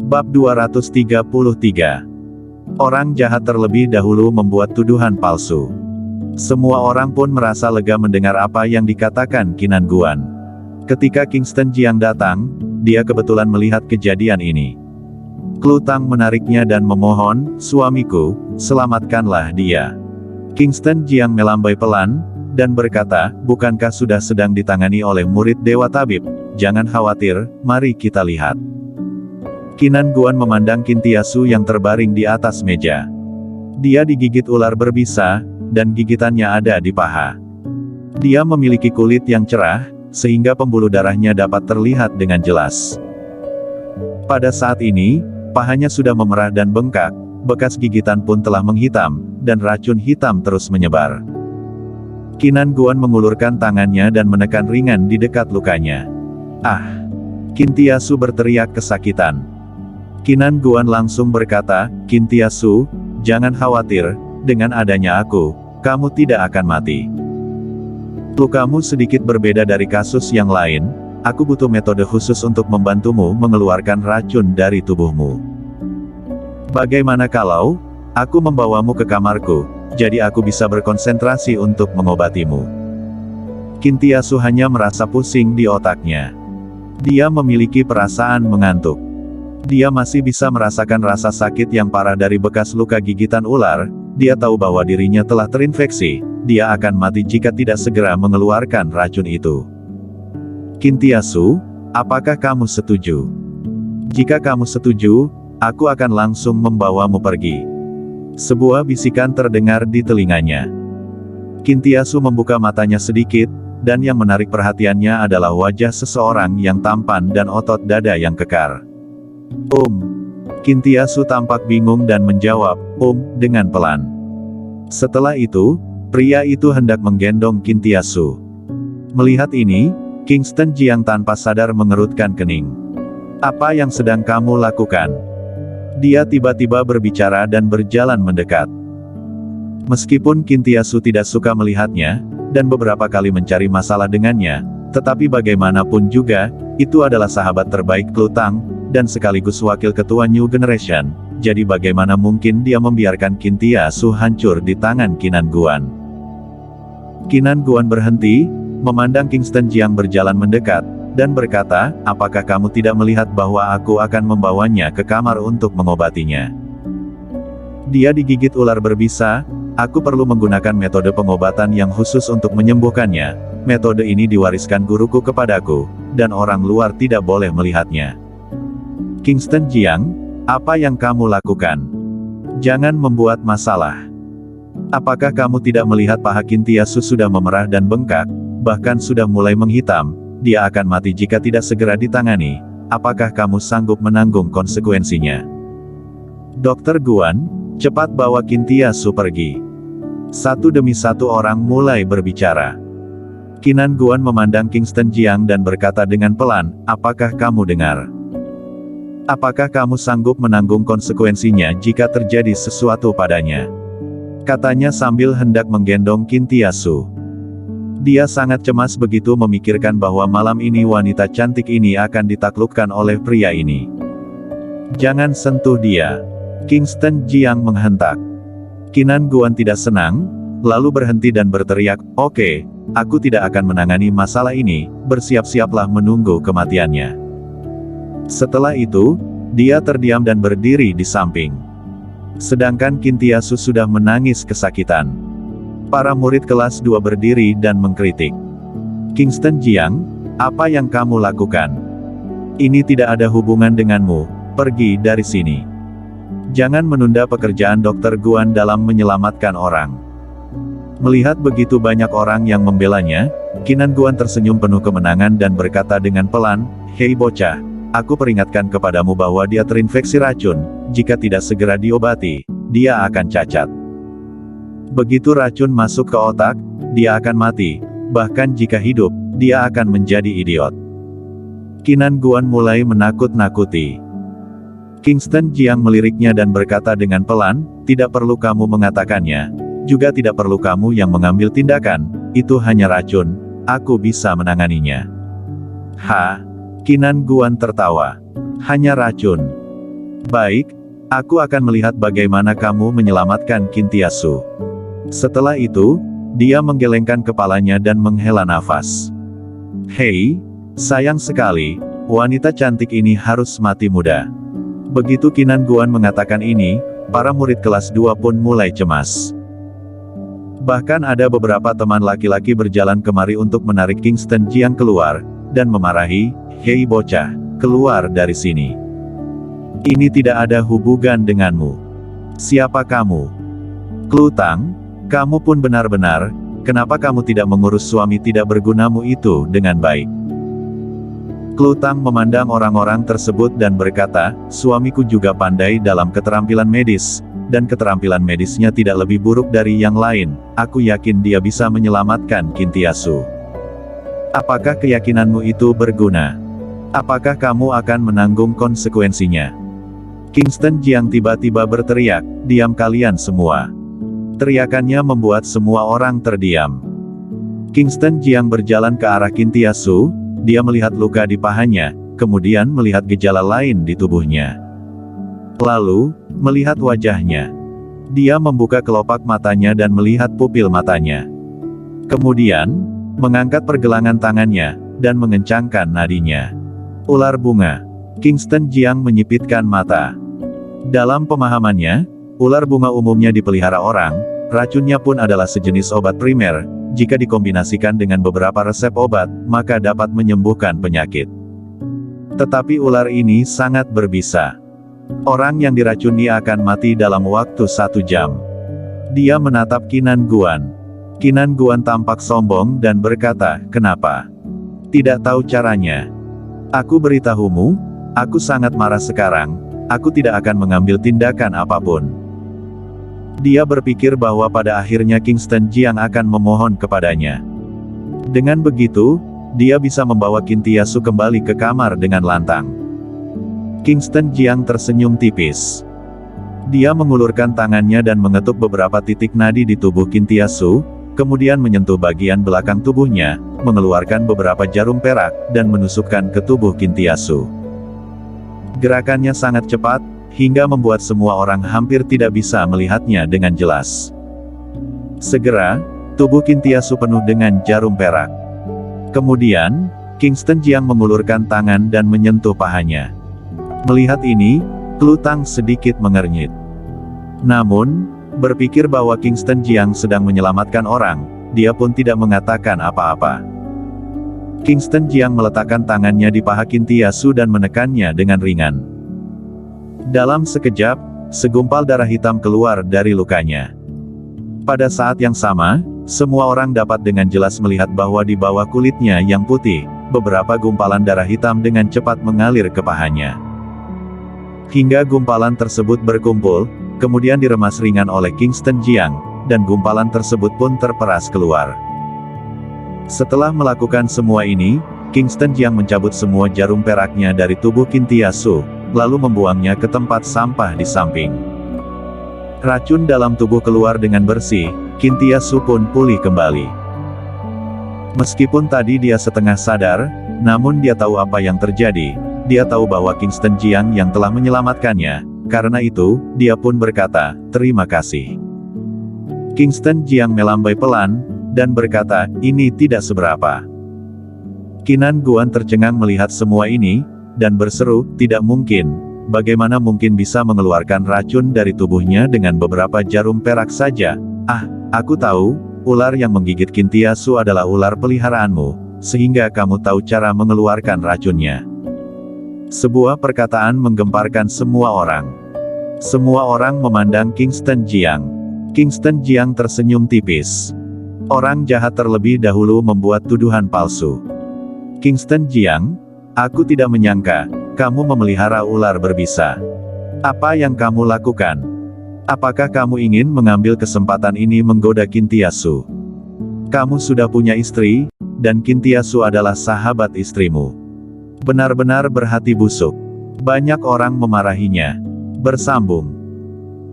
Bab 233. Orang jahat terlebih dahulu membuat tuduhan palsu. Semua orang pun merasa lega mendengar apa yang dikatakan Qinan Guan. Ketika Kingston Jiang datang, dia kebetulan melihat kejadian ini. Klu Tang menariknya dan memohon, "Suamiku, selamatkanlah dia." Kingston Jiang melambai pelan, dan berkata, "Bukankah sudah sedang ditangani oleh murid Dewa Tabib? Jangan khawatir, mari kita lihat." Qinan Guan memandang Kintiasu yang terbaring di atas meja. Dia digigit ular berbisa, dan gigitannya ada di paha. Dia memiliki kulit yang cerah, sehingga pembuluh darahnya dapat terlihat dengan jelas. Pada saat ini, pahanya sudah memerah dan bengkak, bekas gigitan pun telah menghitam, dan racun hitam terus menyebar. Qinan Guan mengulurkan tangannya dan menekan ringan di dekat lukanya. "Ah!" Kintiasu berteriak kesakitan. Qinan Guan langsung berkata, "Kintiasu, jangan khawatir, dengan adanya aku, kamu tidak akan mati. Lukamu sedikit berbeda dari kasus yang lain, aku butuh metode khusus untuk membantumu mengeluarkan racun dari tubuhmu. Bagaimana kalau aku membawamu ke kamarku, jadi aku bisa berkonsentrasi untuk mengobatimu?" Kintiasu hanya merasa pusing di otaknya. Dia memiliki perasaan mengantuk. Dia masih bisa merasakan rasa sakit yang parah dari bekas luka gigitan ular. Dia tahu bahwa dirinya telah terinfeksi. Dia akan mati jika tidak segera mengeluarkan racun itu. "Kintiasu, apakah kamu setuju? Jika kamu setuju, aku akan langsung membawamu pergi." Sebuah bisikan terdengar di telinganya. Kintiasu membuka matanya sedikit, dan yang menarik perhatiannya adalah wajah seseorang yang tampan dan otot dada yang kekar. Kintiasu tampak bingung dan menjawab, dengan pelan. Setelah itu, pria itu hendak menggendong Kintiasu. Melihat ini, Kingston Jiang tanpa sadar mengerutkan kening. "Apa yang sedang kamu lakukan?" Dia tiba-tiba berbicara dan berjalan mendekat. Meskipun Kintiasu tidak suka melihatnya, dan beberapa kali mencari masalah dengannya, tetapi bagaimanapun juga, itu adalah sahabat terbaik Klu Tang, dan sekaligus wakil ketua New Generation, jadi bagaimana mungkin dia membiarkan Kintiasu hancur di tangan Qinan Guan. Qinan Guan berhenti, memandang Kingston Jiang berjalan mendekat, dan berkata, "Apakah kamu tidak melihat bahwa aku akan membawanya ke kamar untuk mengobatinya? Dia digigit ular berbisa, aku perlu menggunakan metode pengobatan yang khusus untuk menyembuhkannya. Metode ini diwariskan guruku kepadaku, dan orang luar tidak boleh melihatnya." "Kingston Jiang, apa yang kamu lakukan? Jangan membuat masalah. Apakah kamu tidak melihat paha Kintiasu sudah memerah dan bengkak, bahkan sudah mulai menghitam? Dia akan mati jika tidak segera ditangani. Apakah kamu sanggup menanggung konsekuensinya? Dr. Guan, cepat bawa Kintiasu pergi." Satu demi satu orang mulai berbicara. Qinan Guan memandang Kingston Jiang dan berkata dengan pelan, "Apakah kamu dengar? Apakah kamu sanggup menanggung konsekuensinya jika terjadi sesuatu padanya?" Katanya sambil hendak menggendong Kintiasu. Dia sangat cemas begitu memikirkan bahwa malam ini wanita cantik ini akan ditaklukkan oleh pria ini. "Jangan sentuh dia." Kingston Jiang menghentak. Qinan Guan tidak senang, lalu berhenti dan berteriak, "Oke, aku tidak akan menangani masalah ini, bersiap-siaplah menunggu kematiannya." Setelah itu, dia terdiam dan berdiri di samping. Sedangkan Kintiasu sudah menangis kesakitan. Para murid kelas 2 berdiri dan mengkritik. "Kingston Jiang, apa yang kamu lakukan? Ini tidak ada hubungan denganmu, pergi dari sini. Jangan menunda pekerjaan Dr. Guan dalam menyelamatkan orang." Melihat begitu banyak orang yang membelanya, Qinan Guan tersenyum penuh kemenangan dan berkata dengan pelan, "Hei bocah, aku peringatkan kepadamu bahwa dia terinfeksi racun, jika tidak segera diobati, dia akan cacat. Begitu racun masuk ke otak, dia akan mati, bahkan jika hidup, dia akan menjadi idiot." Qinan Guan mulai menakut-nakuti. Kingston Jiang meliriknya dan berkata dengan pelan, "Tidak perlu kamu mengatakannya, juga tidak perlu kamu yang mengambil tindakan, itu hanya racun, aku bisa menanganinya." "Ha?" Qinan Guan tertawa. "Hanya racun. Baik, aku akan melihat bagaimana kamu menyelamatkan Kintiasu. Setelah itu, dia menggelengkan kepalanya dan menghela nafas. Hei, sayang sekali, wanita cantik ini harus mati muda. Begitu Qinan Guan mengatakan ini, para murid kelas 2 pun mulai cemas. Bahkan ada beberapa teman laki-laki berjalan kemari untuk menarik Kingston Jiang keluar, dan memarahi, "Hei bocah, keluar dari sini. Ini tidak ada hubungan denganmu. Siapa kamu? Klutang, kamu pun benar-benar, kenapa kamu tidak mengurus suami tidak bergunamu itu dengan baik?" Klutang memandang orang-orang tersebut dan berkata, "Suamiku juga pandai dalam keterampilan medis, dan keterampilan medisnya tidak lebih buruk dari yang lain. Aku yakin dia bisa menyelamatkan Kintiasu. Apakah keyakinanmu itu berguna? Apakah kamu akan menanggung konsekuensinya?" Kingston Jiang tiba-tiba berteriak, "Diam kalian semua!" Teriakannya membuat semua orang terdiam. Kingston Jiang berjalan ke arah Kintiasu, dia melihat luka di pahanya, kemudian melihat gejala lain di tubuhnya. Lalu, melihat wajahnya. Dia membuka kelopak matanya dan melihat pupil matanya. Kemudian, mengangkat pergelangan tangannya, dan mengencangkan nadinya. Ular bunga. Kingston Jiang menyipitkan mata. Dalam pemahamannya, ular bunga umumnya dipelihara orang, racunnya pun adalah sejenis obat primer, jika dikombinasikan dengan beberapa resep obat, maka dapat menyembuhkan penyakit. Tetapi ular ini sangat berbisa. Orang yang diracuni akan mati dalam waktu 1 jam. Dia menatap Qinan Guan. Qinan Guan tampak sombong dan berkata, "Kenapa? Tidak tahu caranya? Aku beritahumu, aku sangat marah sekarang, aku tidak akan mengambil tindakan apapun." Dia berpikir bahwa pada akhirnya Kingston Jiang akan memohon kepadanya. Dengan begitu, dia bisa membawa Kintiasu kembali ke kamar dengan lantang. Kingston Jiang tersenyum tipis. Dia mengulurkan tangannya dan mengetuk beberapa titik nadi di tubuh Kintiasu, kemudian menyentuh bagian belakang tubuhnya, mengeluarkan beberapa jarum perak, dan menusukkan ke tubuh Kintiasu. Gerakannya sangat cepat, hingga membuat semua orang hampir tidak bisa melihatnya dengan jelas. Segera, tubuh Kintiasu penuh dengan jarum perak. Kemudian, Kingston Jiang mengulurkan tangan dan menyentuh pahanya. Melihat ini, Klutang sedikit mengernyit. Namun, berpikir bahwa Kingston Jiang sedang menyelamatkan orang, dia pun tidak mengatakan apa-apa. Kingston Jiang meletakkan tangannya di paha Kintiasu dan menekannya dengan ringan. Dalam sekejap, segumpal darah hitam keluar dari lukanya. Pada saat yang sama, semua orang dapat dengan jelas melihat bahwa di bawah kulitnya yang putih, beberapa gumpalan darah hitam dengan cepat mengalir ke pahanya. Hingga gumpalan tersebut berkumpul, kemudian diremas ringan oleh Kingston Jiang, dan gumpalan tersebut pun terperas keluar. Setelah melakukan semua ini, Kingston Jiang mencabut semua jarum peraknya dari tubuh Kintiasu, lalu membuangnya ke tempat sampah di samping. Racun dalam tubuh keluar dengan bersih, Kintiasu pun pulih kembali. Meskipun tadi dia setengah sadar, namun dia tahu apa yang terjadi. Dia tahu bahwa Kingston Jiang yang telah menyelamatkannya, karena itu, dia pun berkata, "Terima kasih." Kingston Jiang melambai pelan, dan berkata, "Ini tidak seberapa." Qinan Guan tercengang melihat semua ini, dan berseru, "Tidak mungkin, bagaimana mungkin bisa mengeluarkan racun dari tubuhnya dengan beberapa jarum perak saja? Ah, aku tahu, ular yang menggigit Kintiasu adalah ular peliharaanmu, sehingga kamu tahu cara mengeluarkan racunnya." Sebuah perkataan menggemparkan semua orang. Semua orang memandang Kingston Jiang. Kingston Jiang tersenyum tipis. Orang jahat terlebih dahulu membuat tuduhan palsu. "Kingston Jiang, aku tidak menyangka, kamu memelihara ular berbisa. Apa yang kamu lakukan? Apakah kamu ingin mengambil kesempatan ini menggoda Kintiasu? Kamu sudah punya istri, dan Kintiasu adalah sahabat istrimu. Benar-benar berhati busuk." Banyak orang memarahinya. Bersambung.